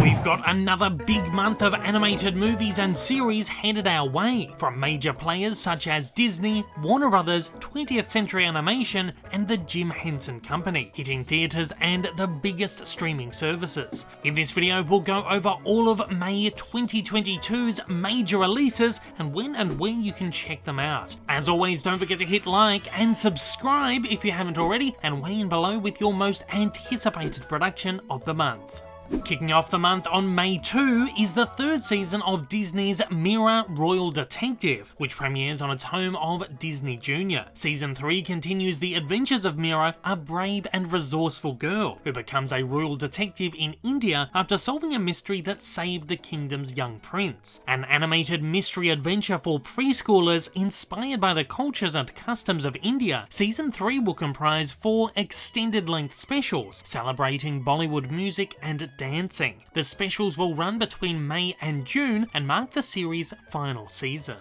We've got another big month of animated movies and series headed our way, from major players such as Disney, Warner Brothers, 20th Century Animation, and the Jim Henson Company, hitting theatres and the biggest streaming services. In this video, we'll go over all of May 2022's major releases and when and where you can check them out. As always, don't forget to hit like and subscribe if you haven't already, and weigh in below with your most anticipated production of the month. Kicking off the month on May 2 is the third season of Disney's Mira Royal Detective, which premieres on its home of Disney Junior. Season 3 continues the adventures of Mira, a brave and resourceful girl who becomes a royal detective in India after solving a mystery that saved the kingdom's young prince. An animated mystery adventure for preschoolers inspired by the cultures and customs of India, Season 3 will comprise 4 extended-length specials celebrating Bollywood music and dancing. The specials will run between May and June and mark the series' final season.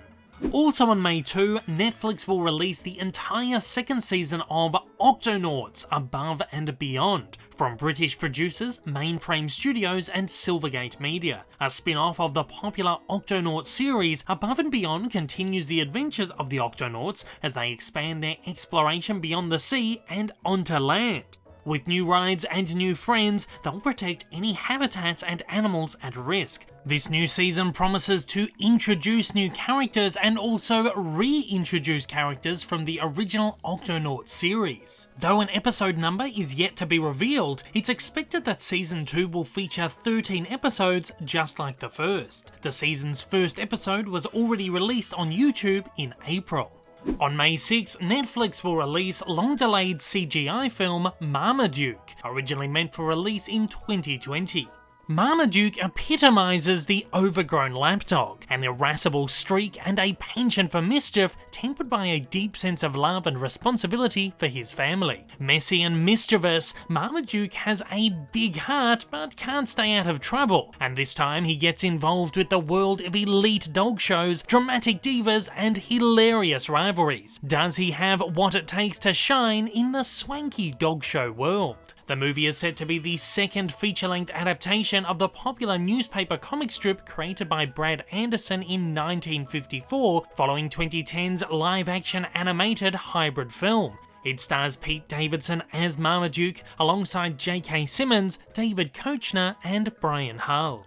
Also on May 2, Netflix will release the entire second season of Octonauts Above and Beyond from British producers Mainframe Studios and Silvergate Media. A spin-off of the popular Octonauts series, Above and Beyond continues the adventures of the Octonauts as they expand their exploration beyond the sea and onto land. With new rides and new friends, they'll protect any habitats and animals at risk. This new season promises to introduce new characters and also reintroduce characters from the original Octonauts series. Though an episode number is yet to be revealed, it's expected that Season 2 will feature 13 episodes just like the first. The season's first episode was already released on YouTube in April. On May 6, Netflix will release long-delayed CGI film Marmaduke, originally meant for release in 2020. Marmaduke epitomizes the overgrown lapdog, an irascible streak and a penchant for mischief tempered by a deep sense of love and responsibility for his family. Messy and mischievous, Marmaduke has a big heart but can't stay out of trouble, and this time he gets involved with the world of elite dog shows, dramatic divas, and hilarious rivalries. Does he have what it takes to shine in the swanky dog show world? The movie is set to be the second feature-length adaptation of the popular newspaper comic strip created by Brad Anderson in 1954, following 2010's live-action animated hybrid film. It stars Pete Davidson as Marmaduke, alongside J.K. Simmons, David Koechner, and Brian Hull.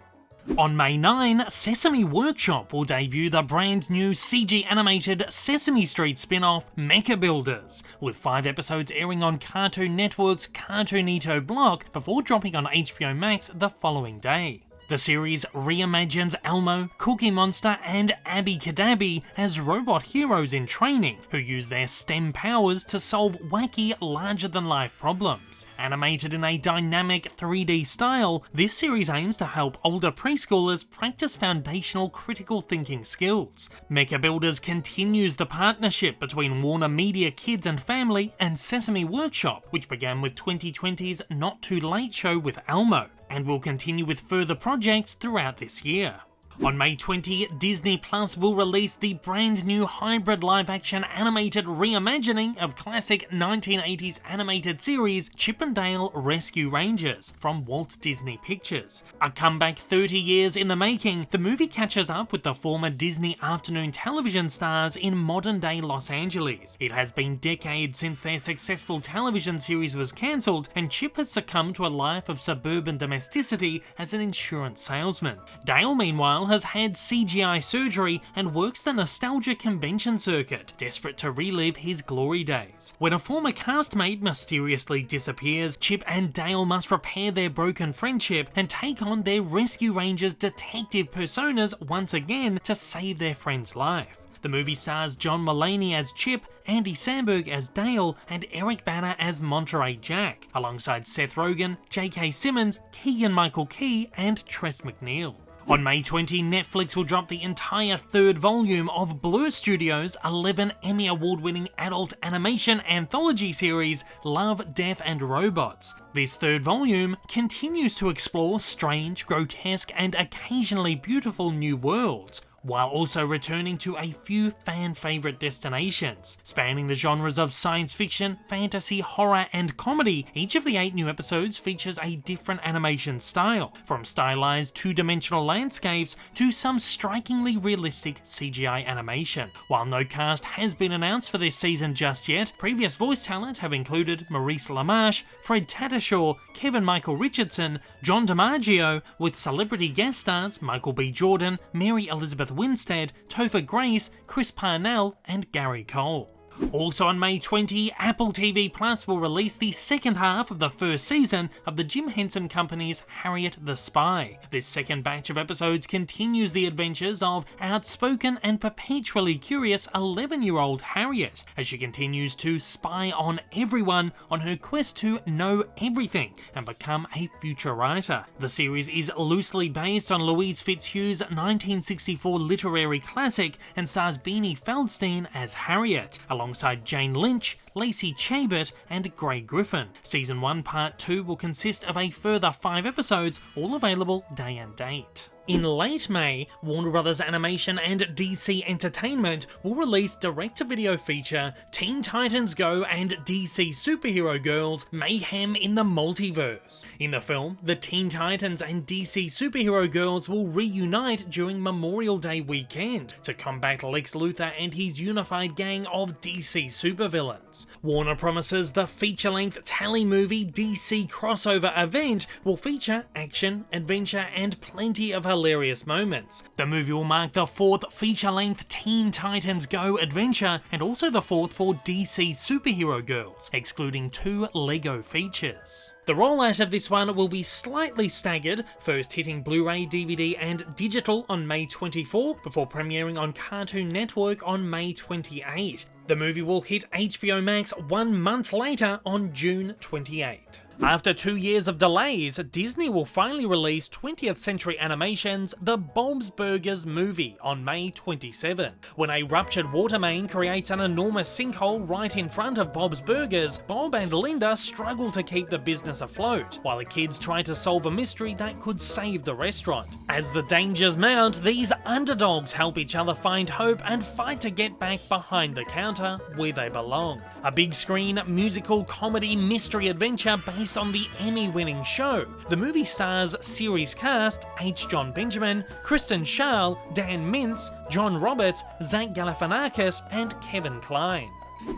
On May 9, Sesame Workshop will debut the brand new CG animated Sesame Street spin-off Mecha Builders, with 5 episodes airing on Cartoon Network's Cartoonito block before dropping on HBO Max the following day. The series reimagines Elmo, Cookie Monster, and Abby Cadabby as robot heroes in training who use their STEM powers to solve wacky, larger-than-life problems. Animated in a dynamic 3D style, this series aims to help older preschoolers practice foundational critical thinking skills. Mecha Builders continues the partnership between Warner Media Kids and Family and Sesame Workshop, which began with 2020's Not Too Late show with Elmo, and will continue with further projects throughout this year. On May 20, Disney Plus will release the brand new hybrid live-action animated reimagining of classic 1980s animated series Chip 'n Dale Rescue Rangers from Walt Disney Pictures. A comeback 30 years in the making, the movie catches up with the former Disney afternoon television stars in modern-day Los Angeles. It has been decades since their successful television series was cancelled, and Chip has succumbed to a life of suburban domesticity as an insurance salesman. Dale, meanwhile, has had CGI surgery and works the nostalgia convention circuit, desperate to relive his glory days. When a former castmate mysteriously disappears, Chip and Dale must repair their broken friendship and take on their Rescue Rangers detective personas once again to save their friend's life. The movie stars John Mulaney as Chip, Andy Samberg as Dale, and Eric Bana as Monterey Jack, alongside Seth Rogen, J.K. Simmons, Keegan-Michael Key, and Tress MacNeille. On May 20, Netflix will drop the entire third volume of Blur Studios' 11 Emmy Award-winning adult animation anthology series, Love, Death and Robots. This third volume continues to explore strange, grotesque and occasionally beautiful new worlds, while also returning to a few fan-favourite destinations. Spanning the genres of science fiction, fantasy, horror and comedy, each of the 8 new episodes features a different animation style, from stylized two-dimensional landscapes to some strikingly realistic CGI animation. While no cast has been announced for this season just yet, previous voice talent have included Maurice LaMarche, Fred Tatasciore, Kevin Michael Richardson, John DiMaggio, with celebrity guest stars Michael B. Jordan, Mary Elizabeth Winstead, Topher Grace, Chris Parnell and Gary Cole. Also on May 20, Apple TV Plus will release the second half of the first season of the Jim Henson Company's Harriet the Spy. This second batch of episodes continues the adventures of outspoken and perpetually curious 11-year-old Harriet, as she continues to spy on everyone on her quest to know everything and become a future writer. The series is loosely based on Louise Fitzhugh's 1964 literary classic and stars Beanie Feldstein as Harriet, alongside Jane Lynch, Lacey Chabert and Grey Griffin. Season 1 Part 2 will consist of a further 5 episodes, all available day and date. In late May, Warner Bros. Animation and DC Entertainment will release direct-to-video feature Teen Titans Go and DC Superhero Girls Mayhem in the Multiverse. In the film, the Teen Titans and DC Superhero Girls will reunite during Memorial Day weekend to combat Lex Luthor and his unified gang of DC supervillains. Warner promises the feature-length Tally movie DC crossover event will feature action, adventure and plenty of hilarious moments. The movie will mark the 4th feature-length Teen Titans Go adventure and also the 4th for DC Superhero Girls, excluding 2 LEGO features. The rollout of this one will be slightly staggered, first hitting Blu-ray, DVD and digital on May 24, before premiering on Cartoon Network on May 28. The movie will hit HBO Max 1 month later on June 28. After 2 years of delays, Disney will finally release 20th Century Animation's The Bob's Burgers movie on May 27. When a ruptured water main creates an enormous sinkhole right in front of Bob's Burgers, Bob and Linda struggle to keep the business afloat, while the kids try to solve a mystery that could save the restaurant. As the dangers mount, these underdogs help each other find hope and fight to get back behind the counter where they belong. A big screen, musical, comedy, mystery adventure based on the Emmy-winning show. The movie stars series cast H. John Benjamin, Kristen Schaal, Dan Mintz, John Roberts, Zach Galifianakis and Kevin Kline.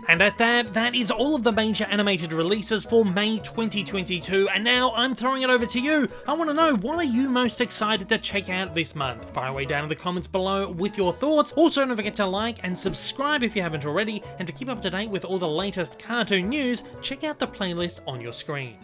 And at that is all of the major animated releases for May 2022, and now I'm throwing it over to you. I want to know, what are you most excited to check out this month? Fire away down in the comments below with your thoughts. Also, don't forget to like and subscribe if you haven't already, and to keep up to date with all the latest cartoon news, check out the playlist on your screen.